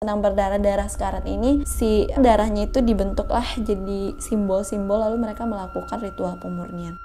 sedang berdarah-darah sekarat ini, si darahnya itu dibentuklah jadi simbol-simbol, lalu mereka melakukan ritual pemurnian.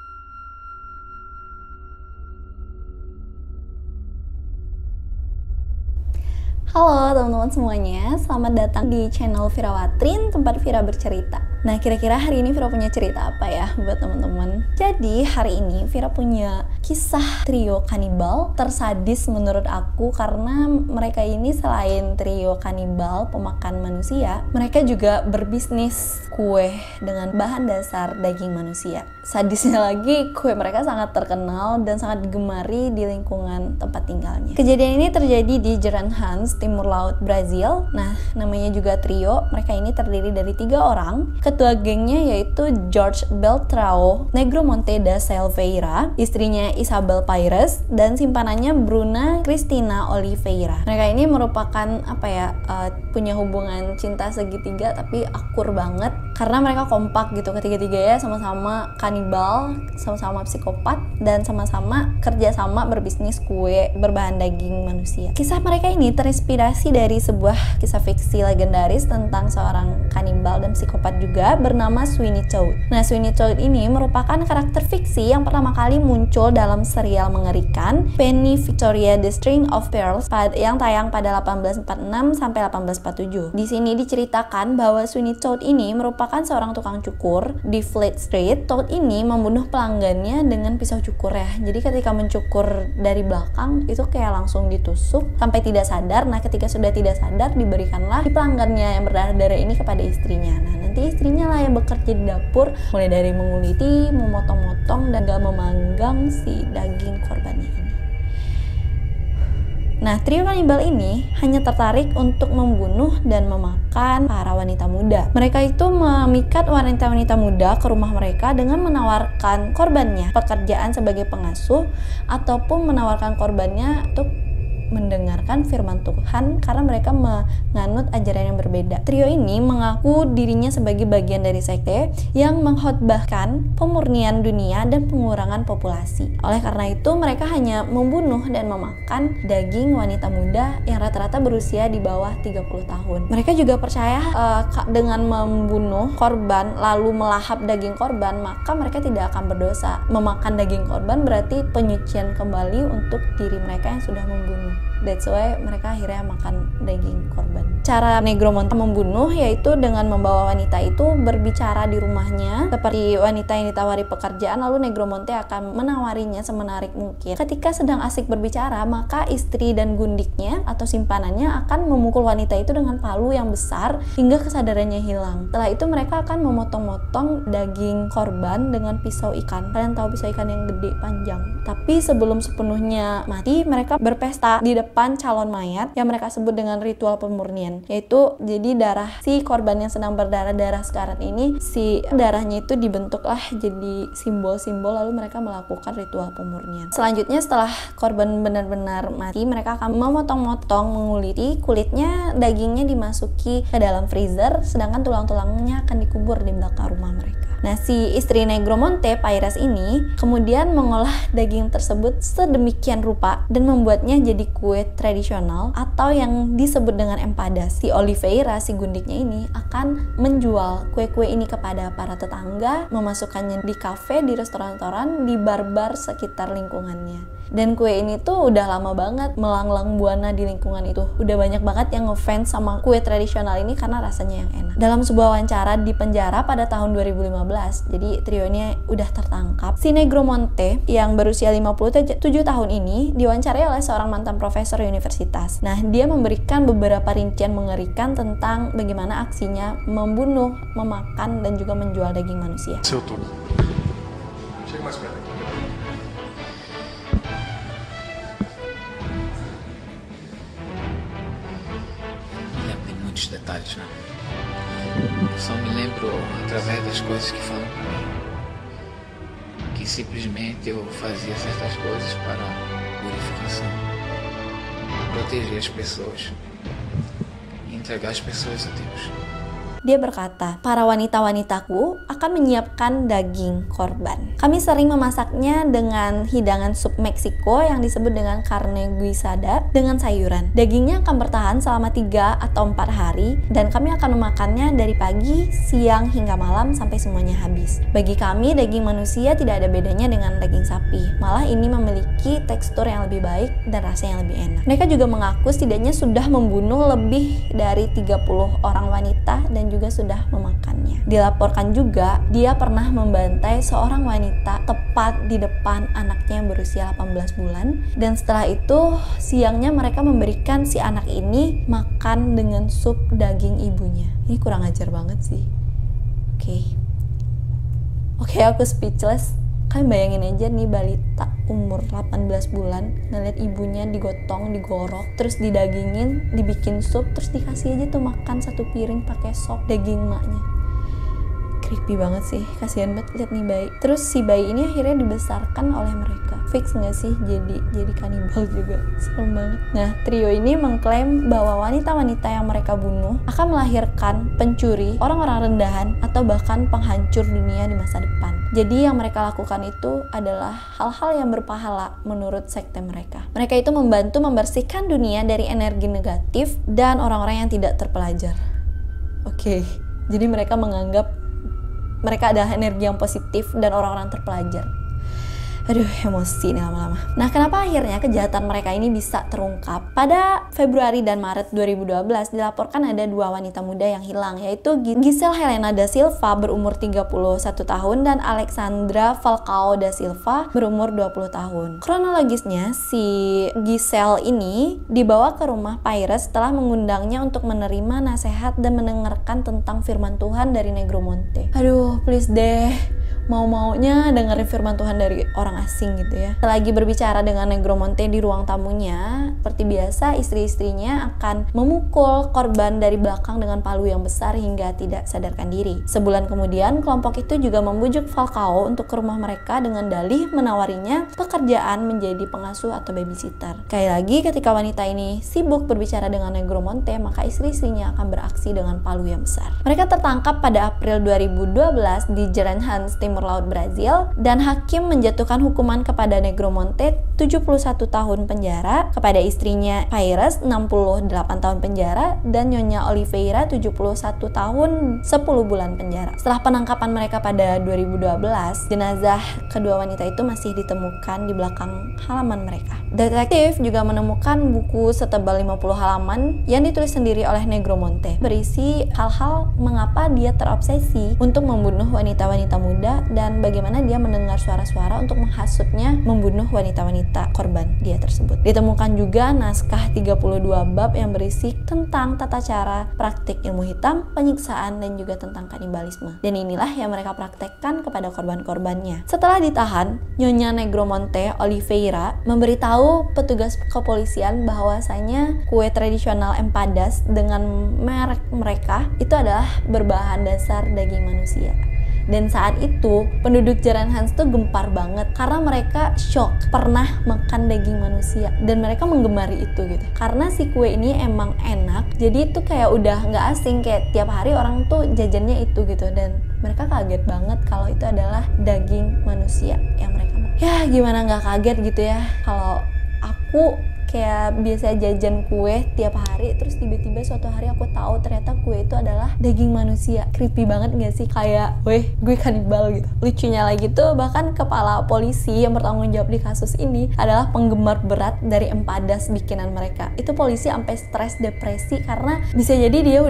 Halo teman-teman semuanya, selamat datang di channel Vira Watrin, tempat Vira bercerita. Nah, kira-kira hari ini Vira punya cerita apa ya buat teman-teman? Jadi hari ini Vira punya kisah trio kanibal tersadis menurut aku, karena mereka ini selain trio kanibal pemakan manusia, mereka juga berbisnis kue dengan bahan dasar daging manusia. Sadisnya lagi, kue mereka sangat terkenal dan sangat digemari di lingkungan tempat tinggalnya. Kejadian ini terjadi di Geranhans, timur laut Brazil. Nah, namanya juga trio. Mereka ini terdiri dari 3 orang. Ketua gengnya yaitu Jorge Beltrao Negromonte da Silveira, istrinya Isabel Pires, dan simpanannya Bruna Cristina Oliveira. Mereka ini merupakan punya hubungan cinta segitiga tapi akur banget, karena mereka kompak gitu. Ketiga-tiganya sama-sama kanibal, sama-sama psikopat, dan sama-sama kerjasama berbisnis kue berbahan daging manusia. Kisah mereka ini terinspirasi dari sebuah kisah fiksi legendaris tentang seorang kanibal dan psikopat juga bernama Sweeney Todd. Nah, Sweeney Todd ini merupakan karakter fiksi yang pertama kali muncul dalam serial mengerikan Penny Victoria The String of Pearls yang tayang pada 1846 sampai 1847. Di sini diceritakan bahwa Sweeney Todd ini merupakan seorang tukang cukur di Fleet Street. Todd ini membunuh pelanggannya dengan pisau cukur ya. Jadi ketika mencukur dari belakang itu kayak langsung ditusuk sampai tidak sadar. Nah, ketika sudah tidak sadar, diberikanlah si pelanggannya yang berdarah-darah ini kepada istrinya. Nah, nanti istrinya lah yang bekerja di dapur, mulai dari menguliti, memotong-motong, dan gak memanggang si daging korbannya ini. Nah, trio kanibal ini hanya tertarik untuk membunuh dan memakan para wanita muda. Mereka itu memikat wanita-wanita muda ke rumah mereka dengan menawarkan korbannya pekerjaan sebagai pengasuh, ataupun menawarkan korbannya untuk mendengarkan firman Tuhan, karena mereka menganut ajaran yang berbeda. Trio ini mengaku dirinya sebagai bagian dari sekte yang mengkhotbahkan pemurnian dunia dan pengurangan populasi. Oleh karena itu, mereka hanya membunuh dan memakan daging wanita muda yang rata-rata berusia di bawah 30 tahun. Mereka juga percaya dengan membunuh korban lalu melahap daging korban, maka mereka tidak akan berdosa. Memakan daging korban berarti penyucian kembali untuk diri mereka yang sudah membunuh. That's why mereka akhirnya makan daging korban. Cara Negromonte membunuh yaitu dengan membawa wanita itu berbicara di rumahnya seperti wanita yang ditawari pekerjaan, lalu Negromonte akan menawarinya semenarik mungkin. Ketika sedang asik berbicara, maka istri dan gundiknya atau simpanannya akan memukul wanita itu dengan palu yang besar hingga kesadarannya hilang. Setelah itu mereka akan memotong-motong daging korban dengan pisau ikan. Kalian tahu pisau ikan yang gede panjang. Tapi sebelum sepenuhnya mati, mereka berpesta di depan calon mayat yang mereka sebut dengan ritual pemurnian, yaitu jadi darah si korban yang sedang berdarah-darah sekarat ini, si darahnya itu dibentuklah jadi simbol-simbol, lalu mereka melakukan ritual pemurnian. Selanjutnya, setelah korban benar-benar mati, mereka akan memotong-motong, menguliti kulitnya, dagingnya dimasuki ke dalam freezer, sedangkan tulang-tulangnya akan dikubur di belakang rumah mereka. Nah, si istri Negromonte, Pires ini, kemudian mengolah daging tersebut sedemikian rupa dan membuatnya jadi kue tradisional atau yang disebut dengan empadas. Si Oliveira, si gundiknya ini, akan menjual kue-kue ini kepada para tetangga, memasukkannya di kafe, di restoran-restoran, di bar-bar sekitar lingkungannya. Dan kue ini tuh udah lama banget melanglang buana di lingkungan itu. Udah banyak banget yang ngefans sama kue tradisional ini karena rasanya yang enak. Dalam sebuah wawancara di penjara pada tahun 2015, jadi trio ini udah tertangkap, si Negromonte yang berusia 57 tahun ini diwawancarai oleh seorang mantan profesor universitas. Nah, dia memberikan beberapa rincian mengerikan tentang bagaimana aksinya membunuh, memakan, dan juga menjual daging manusia. Chega mais perto. Detalhes, né? Só me lembro através das coisas que falam pra mim que simplesmente eu fazia certas coisas para purificação, proteger as pessoas e entregar as pessoas a Deus. Dia berkata, para wanita-wanitaku akan menyiapkan daging korban. Kami sering memasaknya dengan hidangan sup Meksiko yang disebut dengan carne guisada. sop dengan sayuran. Dagingnya akan bertahan selama 3 atau 4 hari dan kami akan memakannya dari pagi, siang, hingga malam sampai semuanya habis. Bagi kami, daging manusia tidak ada bedanya dengan daging sapi. Malah ini memiliki tekstur yang lebih baik dan rasa yang lebih enak. Mereka juga mengaku setidaknya sudah membunuh lebih dari 30 orang wanita dan juga sudah memakannya. Dilaporkan juga dia pernah membantai seorang wanita tepat di depan anaknya yang berusia 18 bulan, dan setelah itu siangnya mereka memberikan si anak ini makan dengan sup daging ibunya. Ini kurang ajar banget sih. Oke, aku speechless. Kalian bayangin aja nih balita umur 18 bulan ngeliat ibunya digotong, digorok, terus didagingin, dibikin sup, terus dikasih aja tuh makan satu piring pakai sop daging maknya. Creepy banget sih, kasihan banget lihat nih bayi. Terus si bayi ini akhirnya dibesarkan oleh mereka. Fix nggak sih jadi kanibal juga? Serem banget. Nah, trio ini mengklaim bahwa wanita-wanita yang mereka bunuh akan melahirkan pencuri, orang-orang rendahan, atau bahkan penghancur dunia di masa depan. Jadi yang mereka lakukan itu adalah hal-hal yang berpahala menurut sekte mereka. Mereka itu membantu membersihkan dunia dari energi negatif dan orang-orang yang tidak terpelajar. Jadi mereka menganggap mereka adalah energi yang positif dan orang-orang terpelajar. Aduh, emosi nih lama-lama. Nah, kenapa akhirnya kejahatan mereka ini bisa terungkap? Pada Februari dan Maret 2012 dilaporkan ada 2 wanita muda yang hilang, yaitu Giselle Helena da Silva berumur 31 tahun dan Alexandra Falcao da Silva berumur 20 tahun. Kronologisnya, si Giselle ini dibawa ke rumah Pires setelah mengundangnya untuk menerima nasihat dan mendengarkan tentang firman Tuhan dari Negromonte. Aduh, please deh. Mau-maunya dengerin firman Tuhan dari orang asing gitu ya. Selagi berbicara dengan Negromonte di ruang tamunya, seperti biasa istri-istrinya akan memukul korban dari belakang dengan palu yang besar hingga tidak sadarkan diri. Sebulan kemudian, kelompok itu juga membujuk Falcao untuk ke rumah mereka dengan dalih menawarinya pekerjaan menjadi pengasuh atau babysitter. Sekali lagi, ketika wanita ini sibuk berbicara dengan Negromonte, maka istri-istrinya akan beraksi dengan palu yang besar. Mereka tertangkap pada April 2012 di Geranhans, Timur Laut Brazil, dan hakim menjatuhkan hukuman kepada Negromonte 71 tahun penjara, kepada istrinya Pires 68 tahun penjara, dan Nyonya Oliveira 71 tahun 10 bulan penjara. Setelah penangkapan mereka pada 2012, jenazah kedua wanita itu masih ditemukan di belakang halaman mereka. Detektif juga menemukan buku setebal 50 halaman yang ditulis sendiri oleh Negromonte, berisi hal-hal mengapa dia terobsesi untuk membunuh wanita-wanita muda dan bagaimana dia mendengar suara-suara untuk menghasutnya membunuh wanita-wanita korban dia tersebut. Ditemukan juga naskah 32 bab yang berisi tentang tata cara praktik ilmu hitam, penyiksaan, dan juga tentang kanibalisme. Dan inilah yang mereka praktekkan kepada korban-korbannya. Setelah ditahan, Nyonya Negromonte Oliveira memberitahu petugas kepolisian bahwasanya kue tradisional empadas dengan merek mereka itu adalah berbahan dasar daging manusia. Dan saat itu penduduk Geranhans tuh gempar banget karena mereka shock pernah makan daging manusia dan mereka menggemari itu gitu. Karena si kue ini emang enak, jadi itu kayak udah nggak asing, kayak tiap hari orang tuh jajannya itu gitu, dan mereka kaget banget kalau itu adalah daging manusia yang mereka makan. Ya gimana nggak kaget gitu ya kalau aku kayak biasa jajan kue tiap hari, terus tiba-tiba suatu hari aku tahu ternyata kue itu adalah daging manusia. Creepy banget gak sih? Kayak, weh, gue kanibal gitu. Lucunya lagi tuh, bahkan kepala polisi yang bertanggung jawab di kasus ini adalah penggemar berat dari empadas bikinan mereka. Itu polisi sampai stres, depresi, karena bisa jadi dia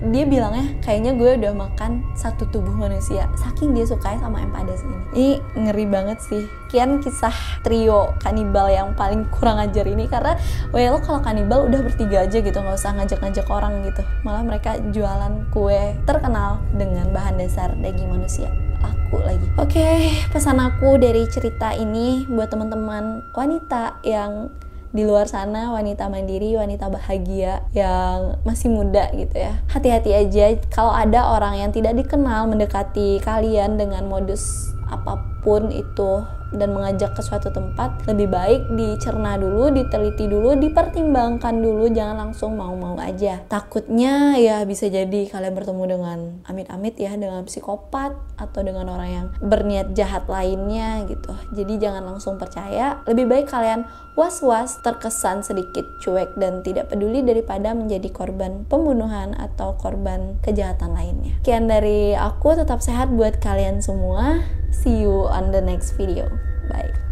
bilangnya kayaknya gue udah makan satu tubuh manusia, saking dia suka sama empadas ini. Ini ngeri banget sih. Kian kisah trio kanibal yang paling kurang ajar ini, karena lo kalau kanibal udah bertiga aja gitu, nggak usah ngajak-ngajak orang gitu. Malah mereka jualan kue terkenal dengan bahan dasar daging manusia. Laku lagi. Oke, pesan aku dari cerita ini buat teman-teman wanita yang di luar sana, wanita mandiri, wanita bahagia yang masih muda gitu ya. Hati-hati aja kalau ada orang yang tidak dikenal mendekati kalian dengan modus apapun itu, dan mengajak ke suatu tempat, lebih baik dicerna dulu, diteliti dulu, dipertimbangkan dulu, jangan langsung mau-mau aja. Takutnya ya bisa jadi kalian bertemu dengan amit-amit ya, dengan psikopat atau dengan orang yang berniat jahat lainnya gitu. Jadi jangan langsung percaya, lebih baik kalian was-was, terkesan sedikit cuek dan tidak peduli daripada menjadi korban pembunuhan atau korban kejahatan lainnya. Sekian dari aku, tetap sehat buat kalian semua. See you on the next video. Bye.